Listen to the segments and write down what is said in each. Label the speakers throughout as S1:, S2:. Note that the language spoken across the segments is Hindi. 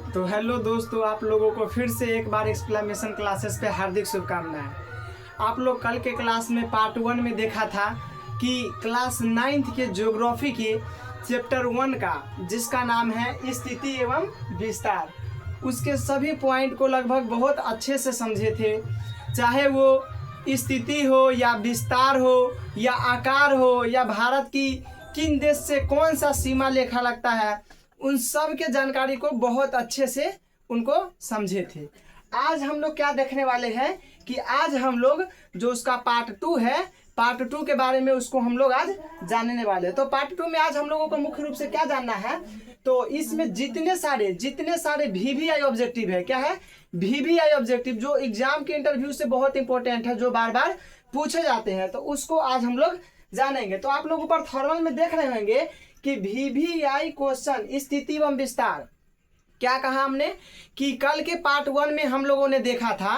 S1: तो हेलो दोस्तों, आप लोगों को फिर से एक बार एक्सक्लेमेशन क्लासेस पे हार्दिक शुभकामनाएं। आप लोग कल के क्लास में पार्ट 1 में देखा था कि क्लास 9th के ज्योग्राफी के चैप्टर 1 का जिसका नाम है स्थिति एवं विस्तार, उसके सभी पॉइंट को लगभग बहुत अच्छे से समझे थे। चाहे वो स्थिति हो या विस्तार हो या आकार हो या भारत की किन देश से कौन सा सीमा लेखा लगता है, उन सब के जानकारी को बहुत अच्छे से उनको समझे थे। आज हम लोग क्या देखने वाले हैं कि आज हम लोग जो उसका पार्ट 2 है, पार्ट 2 के बारे में उसको हम लोग आज जानने वाले हैं। तो पार्ट 2 में आज हम लोगों को मुख्य रूप से क्या जानना है, तो इसमें जितने सारे VVI ऑब्जेक्टिव है, क्या है VVI ऑब्जेक्टिव, जो एग्जाम के इंटरव्यू से बहुत इंपॉर्टेंट है, जो बार बार पूछे जाते हैं, तो उसको आज हम लोग जानेंगे। तो आप लोग ऊपर थर्मल में देख रहे होंगे कि VVI क्वेश्चन स्थिति एवं विस्तार, क्या कहा हमने कि कल के पार्ट 1 में हम लोगों ने देखा था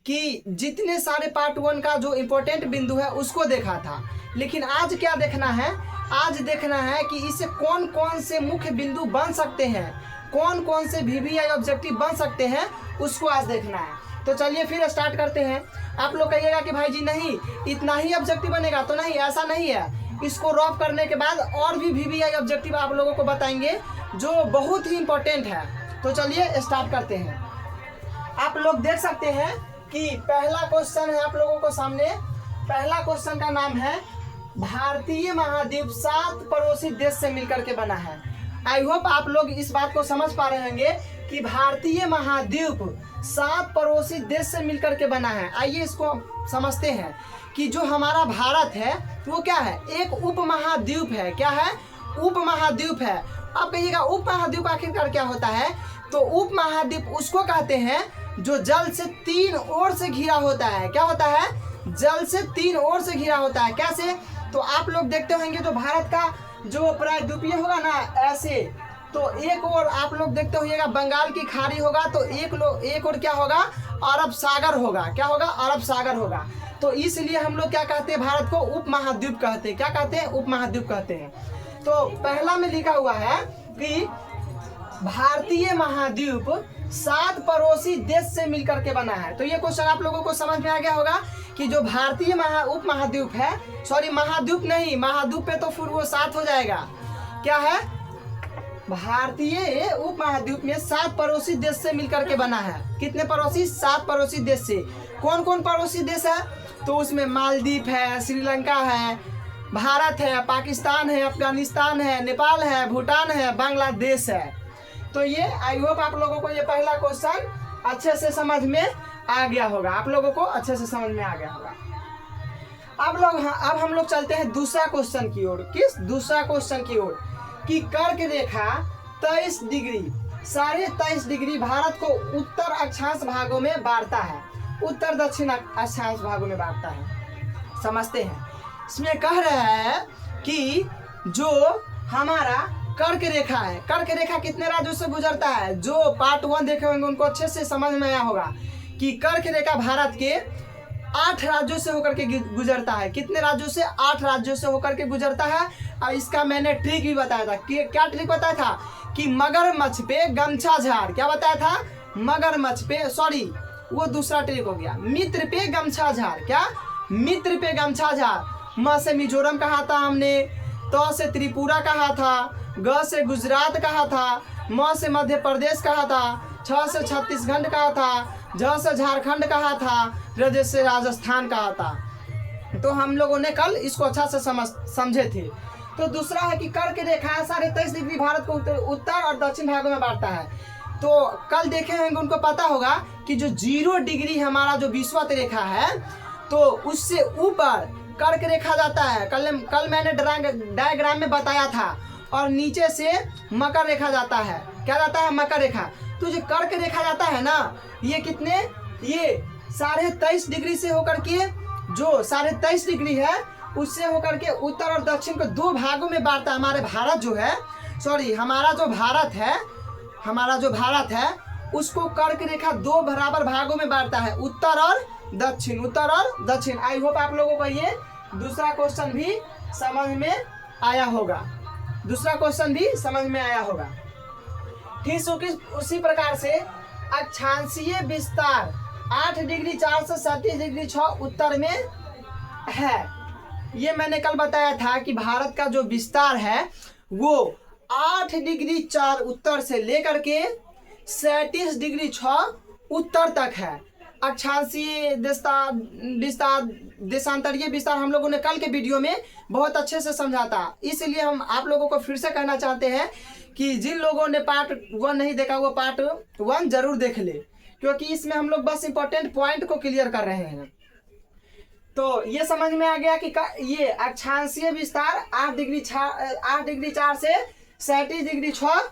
S1: कि जितने सारे पार्ट 1 का जो इंपॉर्टेंट बिंदु है उसको देखा था। लेकिन आज क्या देखना है, आज देखना है कि इससे कौन कौन से मुख्य बिंदु बन सकते हैं, कौन कौन से VVI ऑब्जेक्टिव बन सकते हैं, उसको आज देखना है। तो चलिए फिर स्टार्ट करते हैं। आप लोग कहिएगा कि भाई जी नहीं इतना ही ऑब्जेक्टिव बनेगा, तो नहीं, ऐसा नहीं है। इसको रॉफ करने के बाद और भी VVI ऑब्जेक्टिव आप लोगों को बताएंगे जो बहुत ही इंपॉर्टेंट है। तो चलिए स्टार्ट करते हैं। आप लोग देख सकते हैं कि पहला क्वेश्चन है आप लोगों को सामने। पहला क्वेश्चन का नाम है भारतीय महाद्वीप 7 पड़ोसी देश से मिलकर के बना है। आई होप आप लोग इस बात को समझ पा रहे होंगे कि भारतीय महाद्वीप 7 पड़ोसी देश से मिलकर के बना है। आइए इसको समझते हैं कि जो हमारा भारत है वो क्या है, एक उपमहाद्वीप है। क्या है, उपमहाद्वीप है। आप कहिएगा उपमहाद्वीप आखिरकार क्या होता है, तो उपमहाद्वीप उसको कहते हैं जो जल से 3 ओर से घिरा होता है। क्या होता है, जल से 3 ओर से घिरा होता है। कैसे, तो आप लोग देखते होंगे जो भारत का जो प्रायद्वीपीय होगा ना, ऐसे, तो एक और आप लोग देखते होइएगा बंगाल की खाड़ी होगा, तो एक और क्या होगा, अरब सागर होगा। क्या होगा, अरब सागर होगा। तो इसलिए हम लोग क्या कहते हैं, भारत को उपमहाद्वीप कहते हैं। क्या कहते हैं, उपमहाद्वीप कहते हैं। तो पहला में लिखा हुआ है कि भारतीय महाद्वीप 7 पड़ोसी देश से मिलकर के बना है। तो ये क्वेश्चन आप लोगों को समझ में आ गया होगा कि जो भारतीय उपमहाद्वीप है, सॉरी महाद्वीप नहीं, महाद्वीप पे तो फिर वो 7 हो जाएगा। क्या है, भारतीय उपमहाद्वीप में 7 पड़ोसी देश से मिलकर के बना है। कितने पड़ोसी, 7 पड़ोसी देश से। कौन कौन पड़ोसी देश है, तो उसमें मालदीव है, श्रीलंका है, भारत है, पाकिस्तान है, अफगानिस्तान है, नेपाल है, भूटान है, बांग्लादेश है। तो ये आई होप आप लोगों को ये पहला क्वेश्चन अच्छे से समझ में आ गया होगा, आप लोगों को अच्छे से समझ में आ गया होगा। अब हम लोग चलते हैं दूसरा क्वेश्चन की ओर। किस दूसरा क्वेश्चन की ओर, कि कर्क रेखा 23 डिग्री 23.5 डिग्री भारत को उत्तर अक्षांश भागों में बांटता है, उत्तर दक्षिण अक्षांश भागों में बांटता है। समझते हैं। इसमें कह रहा है कि जो हमारा कर्क रेखा है, कर्क रेखा कितने राज्यों से गुजरता है, जो पार्ट 1 देखे होंगे उनको अच्छे से समझ में आया होगा कि कर्क रेखा भारत के 8 राज्यों से होकर के गुजरता है। कितने राज्यों से, 8 राज्यों से होकर के गुजरता है। और इसका मैंने ट्रिक भी बताया था। क्या ट्रिक बताया था कि मगरमच्छ पे गमछा झाड़। क्या बताया था, मगरमच्छ पे, सॉरी वो दूसरा ट्रिक हो गया, मित्र पे गमछा झाड़। क्या, मित्र पे गमछा झाड़। म से मिजोरम कहा था हमने, त से त्रिपुरा कहा था, ग से गुजरात कहा था, म से मध्य प्रदेश कहा था, छ से छत्तीसगढ़ कहा था, झ से झारखंड कहा था, रज से राजस्थान कहा था। तो हम लोगों ने कल इसको अच्छा से समझे थे। तो दूसरा है कि कर्क रेखा 23.5 डिग्री भारत को उत्तर और दक्षिण भागों में बांटता है। तो कल देखे होंगे उनको पता होगा कि जो 0 डिग्री हमारा जो विषुवत रेखा है, तो उससे ऊपर कर्क रेखा जाता है। कल मैंने डायग्राम में बताया था। और नीचे से मकर रेखा जाता है। क्या जाता है, मकर रेखा। तो जो कर्क रेखा जाता है ना, ये कितने, ये 23.5 डिग्री से होकर के, जो 23.5 डिग्री है उससे होकर के उत्तर और दक्षिण को 2 भागों में बांटता है। हमारे भारत जो है, सॉरी हमारा जो भारत है उसको कर्क रेखा 2 बराबर भागों में बांटता है, उत्तर और दक्षिण, उत्तर और दक्षिण। आई होप आप लोगों को ये दूसरा क्वेश्चन भी समझ में आया होगा, दूसरा क्वेश्चन भी समझ में आया होगा। ठीक उसी प्रकार से अक्षांशीय विस्तार 8 डिग्री 4 से 37 डिग्री 6 उत्तर में है। ये मैंने कल बताया था कि भारत का जो विस्तार है वो 8 डिग्री 4 उत्तर से लेकर के 37 डिग्री 6 उत्तर तक है। अक्षांशीय विस्तार देशांतरीय विस्तार हम लोगों ने कल के वीडियो में बहुत अच्छे से समझा था, इसलिए हम आप लोगों को फिर से कहना चाहते हैं कि जिन लोगों ने पार्ट 1 नहीं देखा वो पार्ट 1 जरूर देख ले, क्योंकि इसमें हम लोग बस इंपॉर्टेंट पॉइंट को क्लियर कर रहे हैं। तो ये समझ में आ गया कि ये अक्षांशीय विस्तार 8 डिग्री 4 से 37 डिग्री 6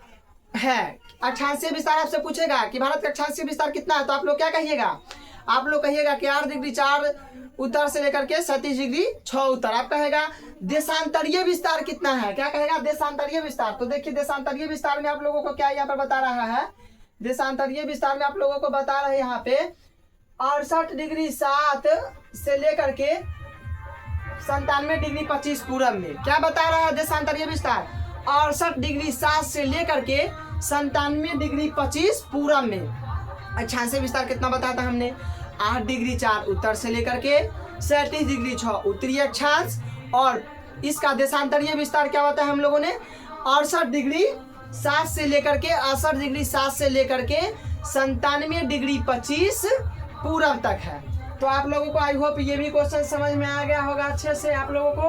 S1: है। अक्षांशीय विस्तार आपसे पूछेगा कि भारत का अक्षांशीय विस्तार कितना है, तो आप लोग क्या कहिएगा? आप लोग कहिएगा कि 8 डिग्री 4 उत्तर से लेकर के 37 डिग्री 6 उत्तर। आप कहेगा देशांतरीय विस्तार कितना है, क्या कहेगा? देशांतरीय विस्तार। तो देखिए देशांतरीय विस्तार में आप लोगों को क्या यहाँ पर बता रहा है, देशांतरीय विस्तार में आप लोगों को बता रहे हैं यहाँ पे 68 डिग्री 7 से लेकर के 97 डिग्री 25 पूरब में। क्या बता रहा है देशांतरीय विस्तार? 68 डिग्री 7 से लेकर के 97 डिग्री 25 पूरब में। अक्षांशीय विस्तार कितना बताया था हमने? 8 डिग्री 4 उत्तर से लेकर के 37 डिग्री 6 उत्तरी अक्षांश। और इसका देशांतरीय विस्तार क्या बताया हम लोगों ने? 68 डिग्री 7 से लेकर के 68 डिग्री 7 से लेकर के 97 डिग्री 25 पूरब तक है। तो आप लोगों को आई होप ये भी क्वेश्चन समझ में आ गया होगा अच्छे से आप लोगों को।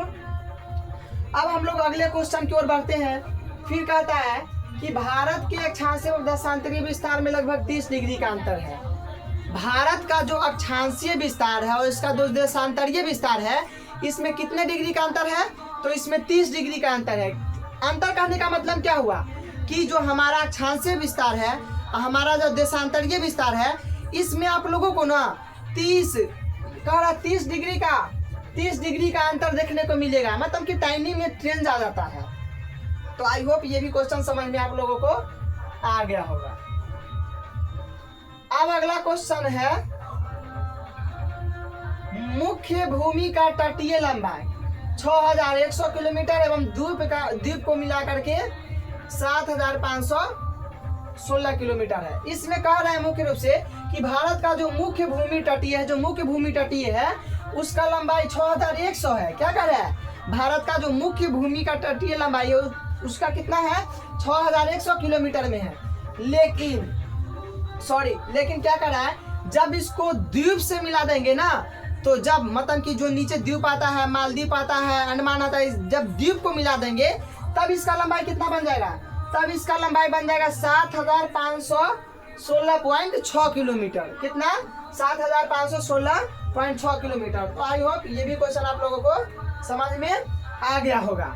S1: अब हम लोग अगले क्वेश्चन की ओर बढ़ते हैं। फिर कहता है कि भारत के अक्षांशीय और देशांतरीय विस्तार में लगभग 30 डिग्री का अंतर है। भारत का जो अक्षांशीय विस्तार है और इसका जो देशांतरीय विस्तार है इसमें कितने डिग्री का अंतर है? तो इसमें 30 डिग्री का अंतर है। अंतर कहने का मतलब क्या हुआ कि जो हमारा अक्षांशीय विस्तार है हमारा जो देशांतरीय विस्तार है इसमें आप लोगों को ना 30 डिग्री का अंतर देखने को मिलेगा, मतलब कि टाइमिंग में चेंज आ जाता है। तो आई होप ये भी क्वेश्चन समझ में आप लोगों को आ गया होगा। अब अगला क्वेश्चन है मुख्य भूमि का तटीय लंबाई 6100 किलोमीटर एवं द्वीप को मिलाकर के 7516 किलोमीटर है। इसमें कह रहा है मुख्य रूप से कि भारत का जो मुख्य भूमि तटीय है उसका लंबाई 6100 है। क्या कह रहा है? भारत का जो मुख्य भूमि का तटीय लंबाई है उसका कितना है? 6100 किलोमीटर में है। लेकिन क्या कर रहा है, जब इसको द्वीप से मिला देंगे ना, तो जब मतलब कि जो नीचे द्वीप आता है, मालदीव आता है, अंडमान आता है, जब द्वीप को मिला देंगे तब इसका लंबाई कितना बन जाएगा? तब इसका लंबाई बन जाएगा 7516.6 किलोमीटर। कितना? 7516.6 किलोमीटर। तो आई होप ये भी क्वेश्चन आप लोगों को समझ में आ गया होगा।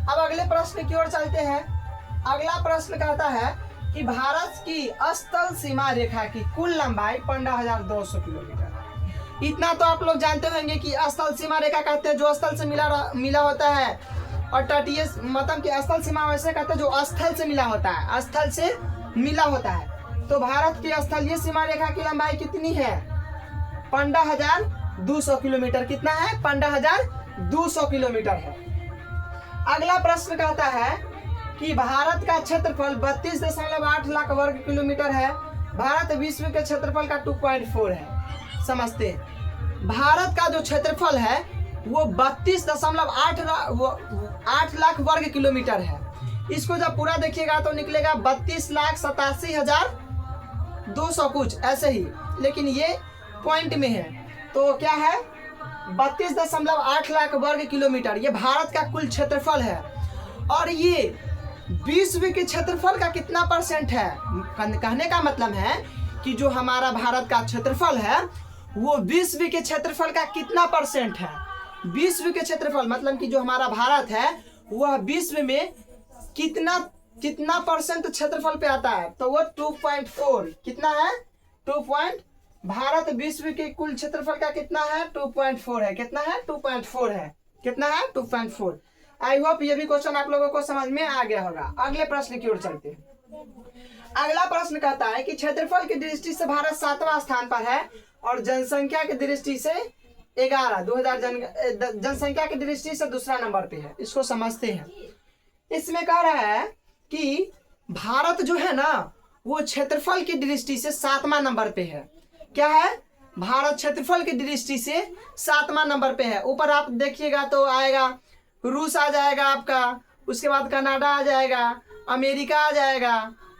S1: अब अगले प्रश्न की ओर चलते हैं। अगला प्रश्न कहता है कि भारत की स्थल सीमा रेखा की कुल लंबाई 15,200 किलोमीटर। इतना तो आप लोग जानते होंगे कि स्थल सीमा रेखा कहते हैं जो स्थल से मिला होता है, और तटीय मतलब कि स्थल सीमा वैसे कहते हैं जो स्थल से मिला होता है, स्थल से मिला होता है। तो भारत की स्थलीय सीमा रेखा की लंबाई कितनी है? 15,200 किलोमीटर। कितना है? 15,200 किलोमीटर है। अगला प्रश्न कहता है कि भारत का क्षेत्रफल 32.8 लाख वर्ग किलोमीटर है। भारत विश्व के क्षेत्रफल का 2.4 है। समझते हैं, भारत का जो क्षेत्रफल है वो 32.8 लाख वर्ग किलोमीटर है। इसको जब पूरा देखिएगा तो निकलेगा 32,87,200 कुछ ऐसे ही, लेकिन ये पॉइंट में है। तो क्या है? 32.8 लाख वर्ग किलोमीटर ये भारत का कुल क्षेत्रफल है। और ये विश्व के क्षेत्रफल का कितना परसेंट है? कहने का मतलब है कि जो हमारा भारत का क्षेत्रफल है वो विश्व के क्षेत्रफल का कितना परसेंट है? विश्व के क्षेत्रफल मतलब कि जो हमारा भारत है वह विश्व में कितना परसेंट क्षेत्रफल पे आता है? तो वो 2.4। कितना है? 2. भारत विश्व के कुल क्षेत्रफल का कितना है? 2.4 है। कितना है? 2.4 है। कितना है? 2.4। आई होप ये भी क्वेश्चन आप लोगों को समझ में आ गया होगा। अगले प्रश्न की ओर चलते हैं। अगला प्रश्न कहता है कि क्षेत्रफल की दृष्टि से भारत 7वां स्थान पर है और जनसंख्या की दृष्टि से 11 जनसंख्या की दृष्टि से दूसरा नंबर पे है। इसको समझते हैं। इसमें कह रहा है कि भारत जो है ना वो क्षेत्रफल की दृष्टि से 7वां नंबर पे है। क्या है? भारत क्षेत्रफल की दृष्टि से 7वां नंबर पे है। ऊपर आप देखिएगा तो आएगा रूस आ जाएगा आपका, उसके बाद कनाडा आ जाएगा, अमेरिका आ जाएगा,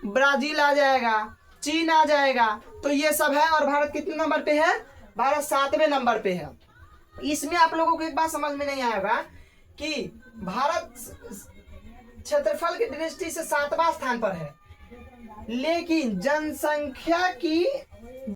S1: ब्राजील आ जाएगा, चीन आ जाएगा। तो ये सब है और भारत कितने नंबर पे है? भारत 7वें नंबर पे है। इसमें आप लोगों को एक बात समझ में नहीं आएगा कि भारत क्षेत्रफल की दृष्टि से 7वां स्थान पर है, लेकिन जनसंख्या की